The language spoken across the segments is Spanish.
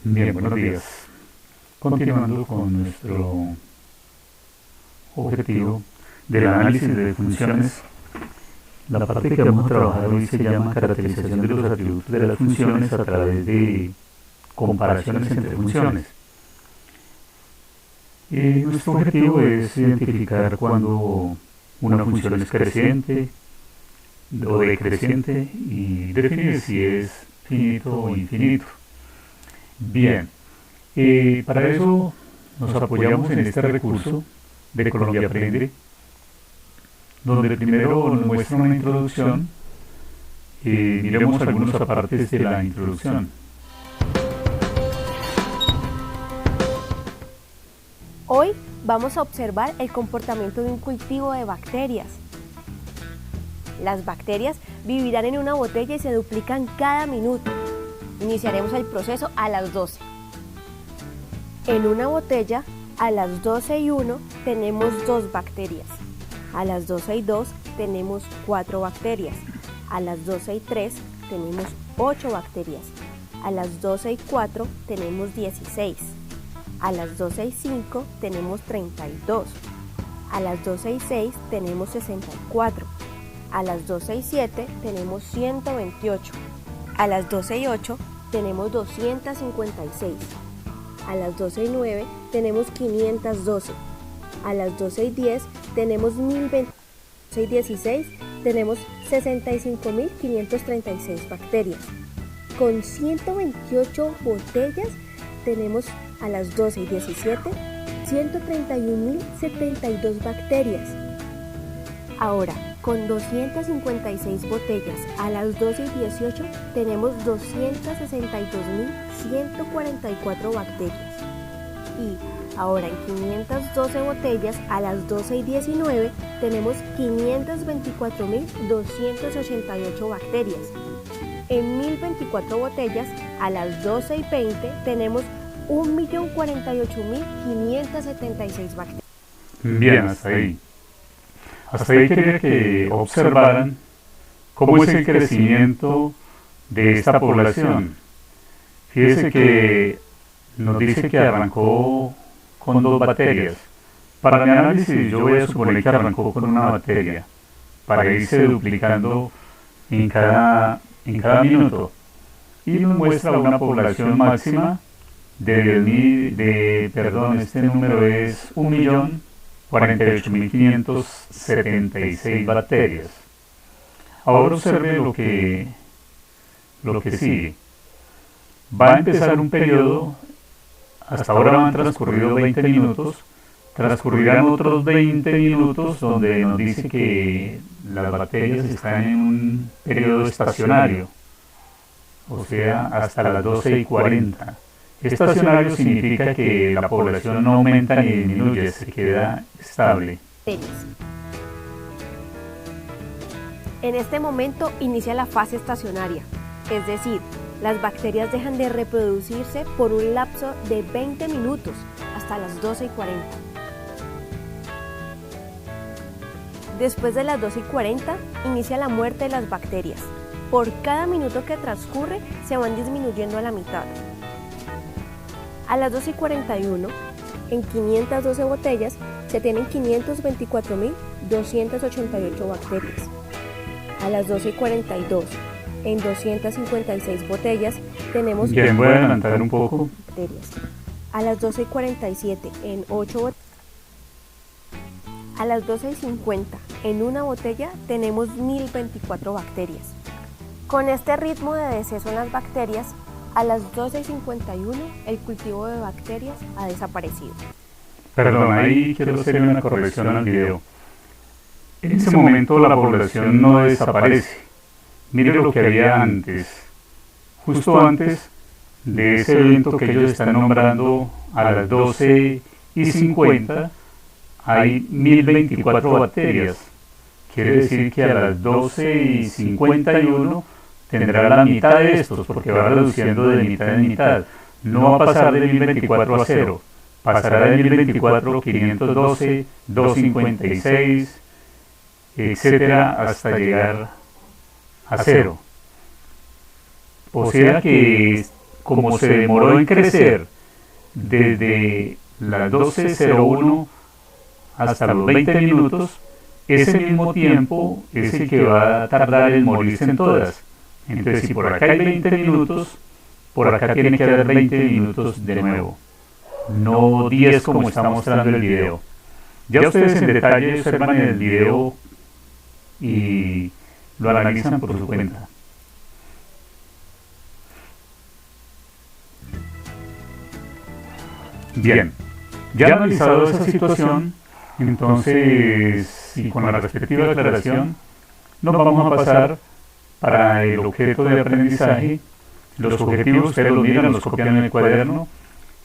Bien, buenos días. Continuando con nuestro objetivo del análisis de funciones, la parte que vamos a trabajar hoy se llama caracterización de los atributos de las funciones a través de comparaciones entre funciones. Nuestro objetivo es identificar cuando una función es creciente o decreciente y definir si es finito o infinito. Bien, para eso nos apoyamos en este recurso de Colombia Aprende, donde primero nos muestra una introducción y miremos algunos apartes de la introducción. Hoy vamos a observar el comportamiento de un cultivo de bacterias. Las bacterias vivirán en una botella y se duplican cada minuto. Iniciaremos el proceso a las 12. En una botella, a las 12:01 tenemos 2 bacterias. A las 12:02 tenemos 4 bacterias. A las 12:03 tenemos 8 bacterias. A las 12:04 tenemos 16. A las 12:05 tenemos 32. A las 12:06 tenemos 64. A las 12:07 tenemos 128. A las 12:08 tenemos 256. A las 12:09 tenemos 512. A las 12:10 tenemos 1020. A las 12:16 tenemos 65.536 bacterias. Con 128 botellas tenemos a las 12:17 131.072 bacterias. Ahora, con 256 botellas a las 12:18 tenemos 262.144 bacterias. Y ahora en 512 botellas a las 12:19 tenemos 524.288 bacterias. En 1024 botellas a las 12:20 tenemos 1.048.576 bacterias. Bien, hasta ahí. Hasta ahí quería que observaran cómo es el crecimiento de esta población. Fíjese que nos dice que arrancó con 2 bacterias. Para mi análisis yo voy a suponer que arrancó con una bacteria para irse duplicando en cada minuto. Y nos muestra una población máxima este número es 1.048.576 bacterias. Ahora observe lo que sigue. Va a empezar un periodo, hasta ahora han transcurrido 20 minutos, transcurrirán otros 20 minutos donde nos dice que las bacterias están en un periodo estacionario, o sea, hasta las 12:40. Estacionario significa que la población no aumenta ni disminuye, se queda estable. En este momento inicia la fase estacionaria, es decir, las bacterias dejan de reproducirse por un lapso de 20 minutos hasta las 12:40. Después de las 12:40 inicia la muerte de las bacterias. Por cada minuto que transcurre se van disminuyendo a la mitad. A las 12:41, en 512 botellas se tienen 524.288 bacterias. A las 12:42, en 256 botellas tenemos... Bien, voy a adelantar un poco. Bacterias. A las 12:47, en 8 botellas. A las 12:50, en una botella tenemos 1.024 bacterias. Con este ritmo de deceso en las bacterias, a las 12:51 el cultivo de bacterias ha desaparecido. Perdón, ahí quiero hacer una corrección al video. En ese momento la población no desaparece. Mire lo que había antes. Justo antes de ese evento que ellos están nombrando a las 12:50 hay 1.024 bacterias. Quiere decir que a las 12:51 tendrá la mitad de estos, porque va reduciendo de mitad en mitad. No va a pasar de 1024 a 0. Pasará de 1024, 512, 256, etcétera, hasta llegar a 0. O sea que como se demoró en crecer desde las 12:01 hasta los 20 minutos, ese mismo tiempo es el que va a tardar en morirse en todas. Entonces, si por acá hay 20 minutos, por acá tiene que haber 20 minutos de nuevo, no 10 como está mostrando el video. Ya ustedes en detalle observan el video y lo analizan por su cuenta. Bien, ya analizado esa situación, entonces, y con la respectiva aclaración, nos vamos a pasar para el objeto de aprendizaje. Los objetivos ustedes los miran, los copian en el cuaderno.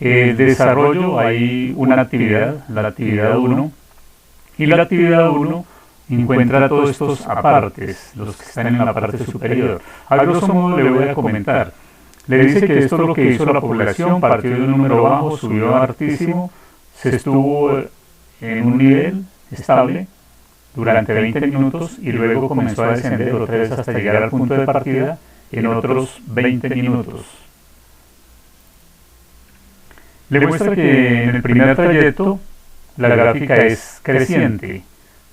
El desarrollo, hay una actividad, la actividad 1, y la actividad 1 encuentra todos estos apartes, los que están en la parte superior. A grosso modo le voy a comentar. Le dice que esto es lo que hizo la población, partió de un número bajo, subió a altísimo, se estuvo en un nivel estable durante 20 minutos y luego comenzó a descender otra vez hasta llegar al punto de partida en otros 20 minutos. Le muestra que en el primer trayecto la gráfica es creciente,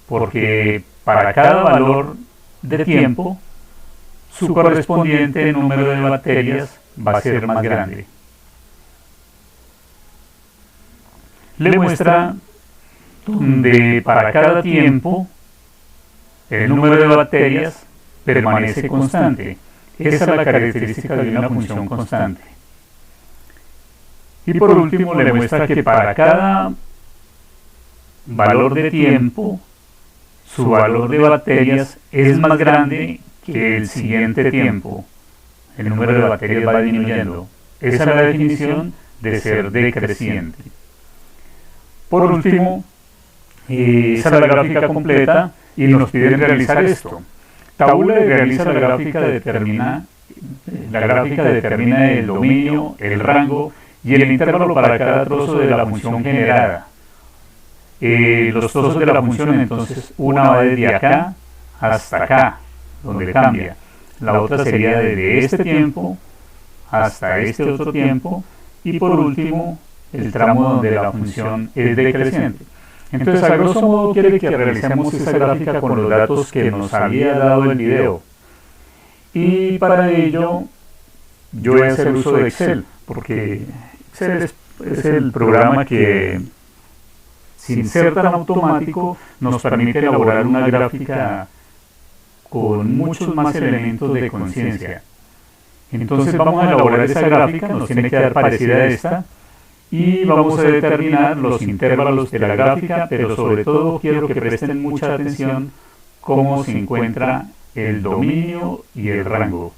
porque para cada valor de tiempo, su correspondiente número de bacterias va a ser más grande. Le muestra donde para cada tiempo el número de bacterias permanece constante. Esa es la característica de una función constante. Y por último le muestra que para cada valor de tiempo, su valor de bacterias es más grande que el siguiente tiempo. El número de bacterias va disminuyendo. Esa es la definición de ser decreciente. Por último, esa es la gráfica completa y nos piden realizar esto. Tabular realiza la gráfica determina el dominio, el rango y el intervalo para cada trozo de la función generada. Los trozos de la función, entonces, una va desde acá hasta acá, donde cambia. La otra sería desde este tiempo hasta este otro tiempo. Y por último, el tramo donde la función es decreciente. Entonces, a grosso modo, quiere que realicemos esa gráfica con los datos que nos había dado el video. Y para ello, yo voy a hacer uso de Excel, porque Excel es el programa que, sin ser tan automático, nos permite elaborar una gráfica con muchos más elementos de conciencia. Entonces vamos a elaborar esa gráfica, nos tiene que dar parecida a esta, y vamos a determinar los intervalos de la gráfica, pero sobre todo quiero que presten mucha atención cómo se encuentra el dominio y el rango.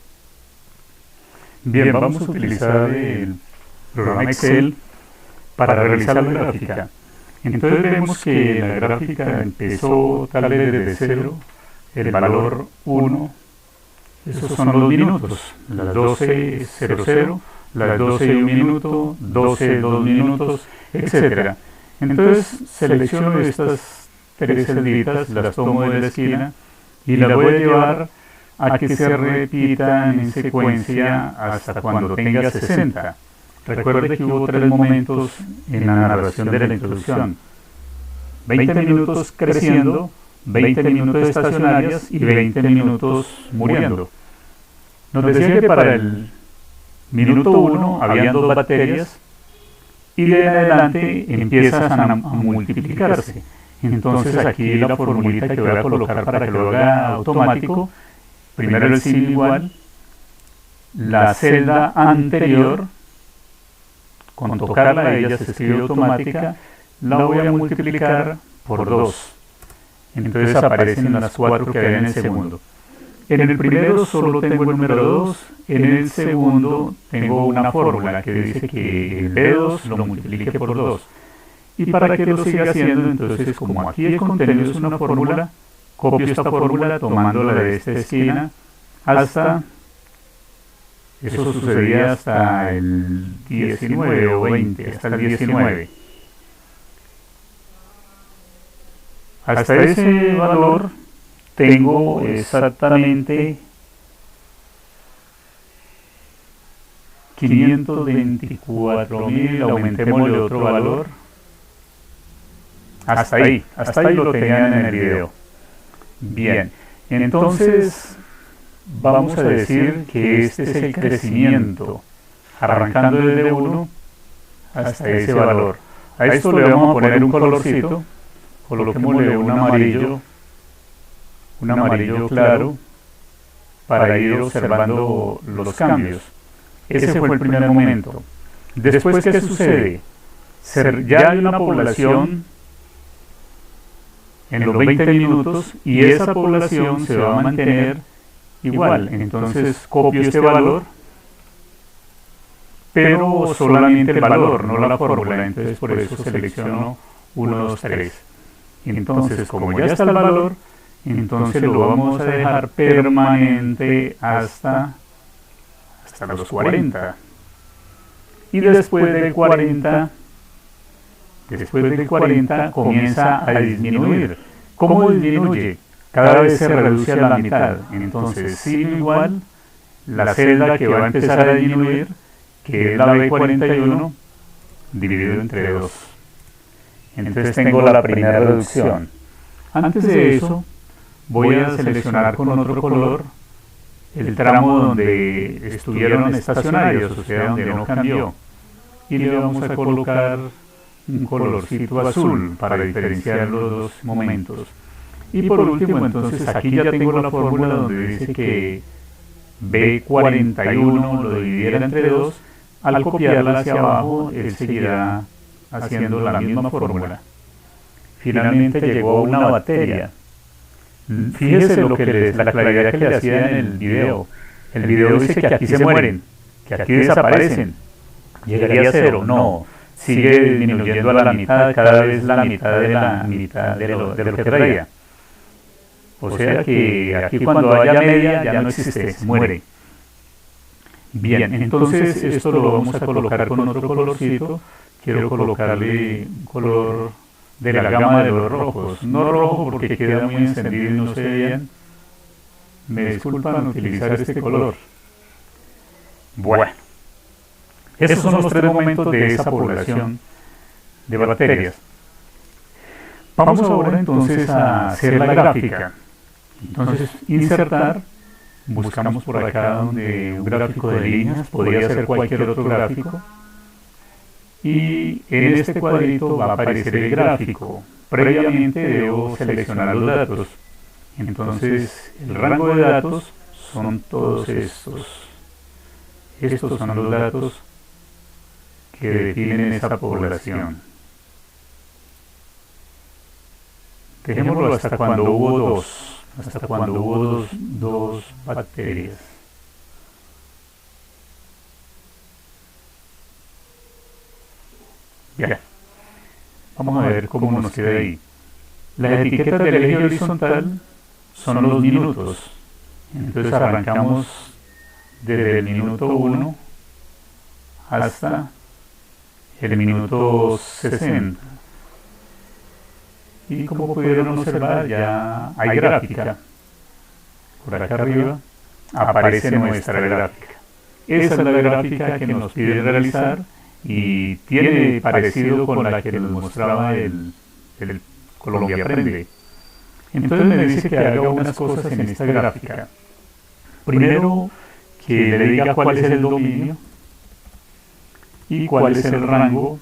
Bien, vamos a utilizar el programa Excel para realizar la gráfica. Entonces vemos que la gráfica empezó tal vez desde 0, el valor 1, esos son los minutos, las 12:00, las 12:01 minuto, 12:02 minutos, etc. Entonces selecciono estas 3 celditas, las tomo de la esquina y las voy a llevar a que se repitan en secuencia hasta cuando tenga 60. Recuerde que hubo 3 momentos en la narración de la introducción. 20 minutos creciendo, 20 minutos estacionarias y 20 minutos muriendo. Nos decía que para el minuto 1 habían 2 bacterias y de adelante empiezan a multiplicarse. Entonces aquí la formulita que voy a colocar para que lo haga automático, primero el signo igual, la celda anterior, con tocarla a ella se escribe automática, la voy a multiplicar por 2. Entonces aparecen las 4 que hay en el segundo. En el primero solo tengo el número 2, en el segundo tengo una fórmula que dice que el B2 lo multiplique por 2. Y para que lo siga haciendo, entonces como aquí el contenido es una fórmula, copio esta fórmula tomándola de esta esquina hasta, eso sucedía hasta el 19 o 20, hasta el 19. Hasta ese valor tengo exactamente 524.000, aumentémosle otro valor. Hasta ahí lo tenían en el video. Bien, entonces vamos a decir que este es el crecimiento, arrancando desde 1 hasta ese valor. A esto le vamos a poner un colorcito, coloquémosle un amarillo claro, para ir observando los cambios. Ese fue el primer momento. Después, ¿qué sucede? Ya hay una población en los 20 minutos y esa población se va a mantener igual. Entonces copio este valor, pero solamente el valor, no la fórmula. Entonces por eso selecciono 1, 2, 3. Entonces, como ya está el valor, entonces lo vamos a dejar permanente hasta los 40. Y después del 40 comienza a disminuir. ¿Cómo disminuye? Cada vez se reduce a la mitad. Entonces, sin igual, la celda que va a empezar a disminuir, que es la B41, dividido entre 2. Entonces tengo la primera reducción. Antes de eso, voy a seleccionar con otro color el tramo donde estuvieron estacionarios, o sea, donde no cambió. Y le vamos a colocar un colorcito azul para diferenciar los dos momentos. Y por último, entonces aquí ya tengo la fórmula donde dice que B41 lo dividiera entre 2. Al copiarla hacia abajo, él seguirá haciendo la misma fórmula. Finalmente llegó a una bacteria. Fíjese la claridad que le hacía en el video. El video dice que aquí se mueren, que aquí desaparecen. Llegaría a 0. No, sigue disminuyendo a la mitad, cada vez la mitad de la mitad de lo que traía. O sea que aquí cuando haya media ya no existe, se muere. Bien, entonces esto lo vamos a colocar con otro colorcito. Quiero colocarle un color de la gama de los rojos. No rojo porque queda muy encendido y no se ve bien. Me disculpan utilizar este color. Bueno, esos son los 3 momentos de esa población de bacterias. Vamos ahora entonces a hacer la gráfica. Entonces, insertar, buscamos por acá donde un gráfico de líneas, podría ser cualquier otro gráfico. Y en este cuadrito va a aparecer el gráfico. Previamente debo seleccionar los datos. Entonces, el rango de datos son todos estos. Estos son los datos que definen esa población. Dejémoslo hasta cuando hubo dos bacterias. Bien, vamos a ver cómo nos queda ahí. Las etiquetas del eje horizontal son los minutos. Entonces arrancamos desde el minuto 1 hasta el minuto 60. Y como pudieron observar, ya hay gráfica. Por acá arriba aparece nuestra gráfica. Esa es la gráfica que nos pide realizar y tiene parecido con la que nos mostraba el Colombia Aprende. Entonces me dice que haga unas cosas en esta gráfica. Primero, que le diga cuál es el dominio y cuál es el rango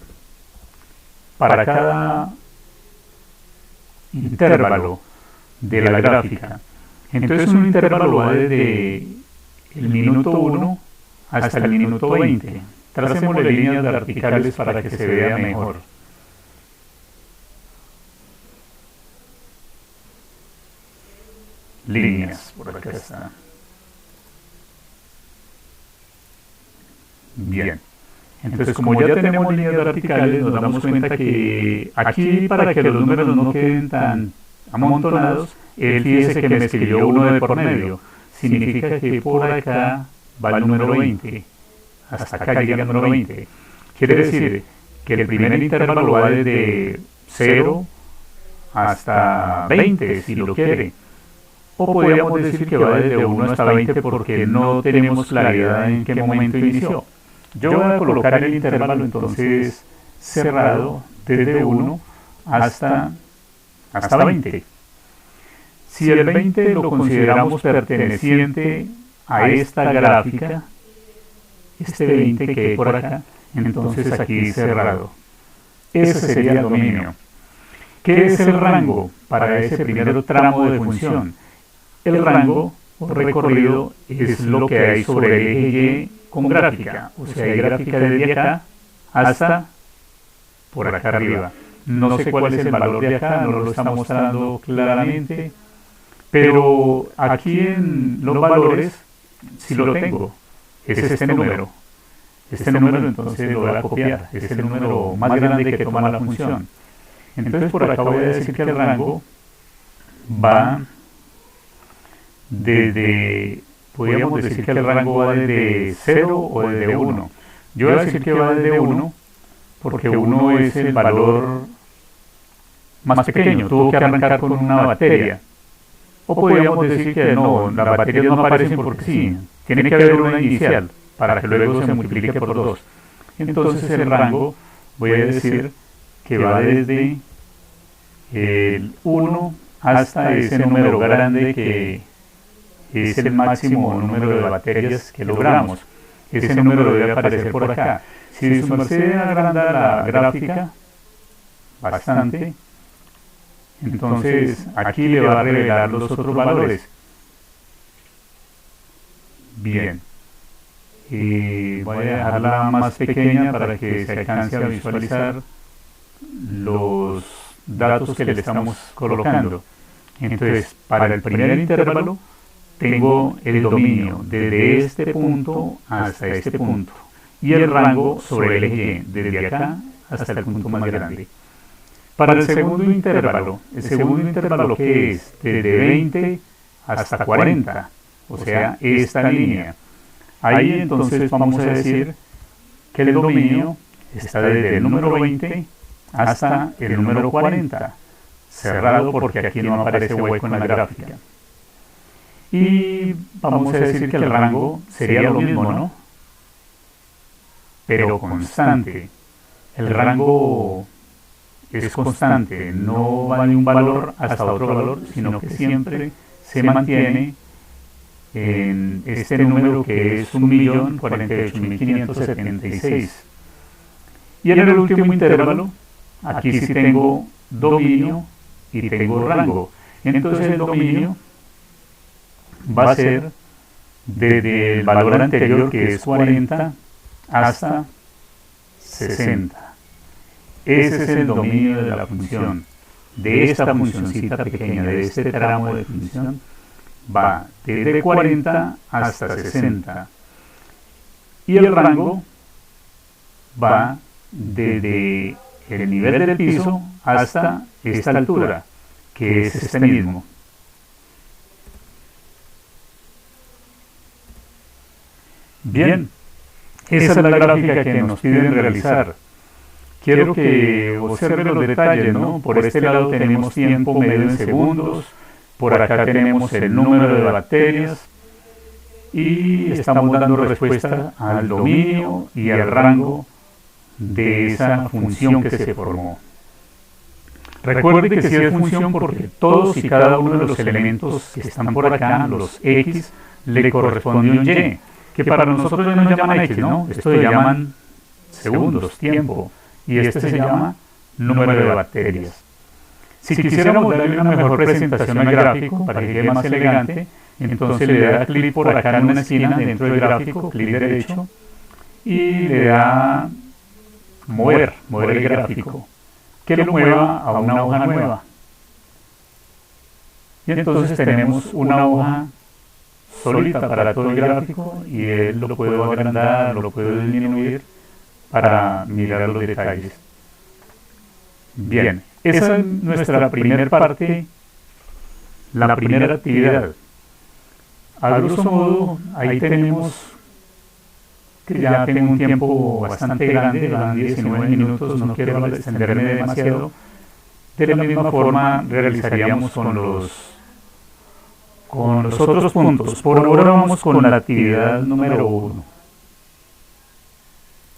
para cada intervalo de la gráfica. Entonces un intervalo va desde el minuto 1 hasta el minuto 20. Tracémosle líneas verticales para que se vea mejor. Líneas, por acá está. Bien. Entonces, como ya tenemos líneas verticales, nos damos cuenta que aquí, para que los números no queden tan amontonados, él fíjese que me escribió uno de por medio. Significa que por acá va el número 20. Hasta acá llega el número 20. Quiere decir que el primer intervalo va desde 0 hasta 20, si lo quiere. O podríamos decir que va desde 1 hasta 20 porque no tenemos claridad en qué momento inició. Yo voy a colocar el intervalo entonces cerrado desde 1 hasta 20. Si el 20 lo consideramos perteneciente a esta gráfica, este 20 que hay por acá, entonces aquí cerrado. Ese sería el dominio. ¿Qué es el rango para ese primer tramo de función? El rango o recorrido es lo que hay sobre el eje Y con gráfica, o sea, hay gráfica desde acá hasta por acá arriba. No sé cuál es el valor de acá, no lo está mostrando claramente, pero aquí en los valores sí lo tengo, es este número. Este número entonces lo voy a copiar, es el número más grande que toma la función. Entonces por acá voy a decir que el rango va desde, podríamos decir que el rango va desde 0 o desde 1. Yo voy a decir que va desde 1 porque 1 es el valor más pequeño, tuvo que arrancar con una batería. O podríamos decir que no, las baterías no aparecen porque sí, tiene que haber una inicial para que luego se multiplique por 2. Entonces el rango, voy a decir que va desde el 1 hasta ese número grande que es el máximo número de baterías que logramos. Ese número debe aparecer por acá. Si su merced agranda la gráfica bastante, entonces aquí le va a revelar los otros valores. Bien. Voy a dejarla más pequeña para que se alcance a visualizar los datos que le estamos colocando. Entonces, para el primer intervalo tengo el dominio desde este punto hasta este punto y el rango sobre el eje Y, desde acá hasta el punto más grande. Para el segundo intervalo que es desde 20 hasta 40, o sea, esta línea. Ahí entonces vamos a decir que el dominio está desde el número 20 hasta el número 40, cerrado porque aquí no aparece hueco en la gráfica. Y vamos a decir que el rango sería lo mismo, ¿no? Pero constante. El rango es constante, no va de un valor hasta otro valor, sino que siempre se mantiene en este número que es 1.048.576. Y en el último intervalo, aquí sí tengo dominio y tengo rango. Entonces el dominio va a ser desde el valor anterior, que es 40, hasta 60. Ese es el dominio de la función. De esta funcioncita pequeña, de este tramo de función, va desde 40 hasta 60. Y el rango va desde el nivel del piso hasta esta altura, que es este mismo. Bien, esa es la gráfica que nos piden realizar. Quiero que observe los detalles, ¿no? Por este lado tenemos tiempo medido en segundos, por acá tenemos el número de bacterias y estamos dando respuesta al dominio y al rango de esa función que se formó. Recuerde que sí es función porque todos y cada uno de los elementos que están por acá, los X, le corresponde un Y, que para nosotros ya nos llaman X, ¿no? Esto le llaman segundos, tiempo, y este se llama número de bacterias. Si quisiéramos darle una mejor presentación al gráfico para que quede más elegante, entonces le da clic por acá en una esquina dentro del gráfico, clic derecho, y le da mover el gráfico, que lo mueva a una hoja nueva. Y entonces tenemos una hoja solita para todo el gráfico y él lo puedo agrandar, lo puedo disminuir para mirar los detalles. Bien, esa es nuestra primera parte, la primera actividad. A grosso modo, ahí tenemos que ya tengo un tiempo bastante grande, van 19 minutos, no quiero extenderme demasiado. De la misma forma realizaríamos con los otros puntos. Por ahora vamos con la actividad número 1.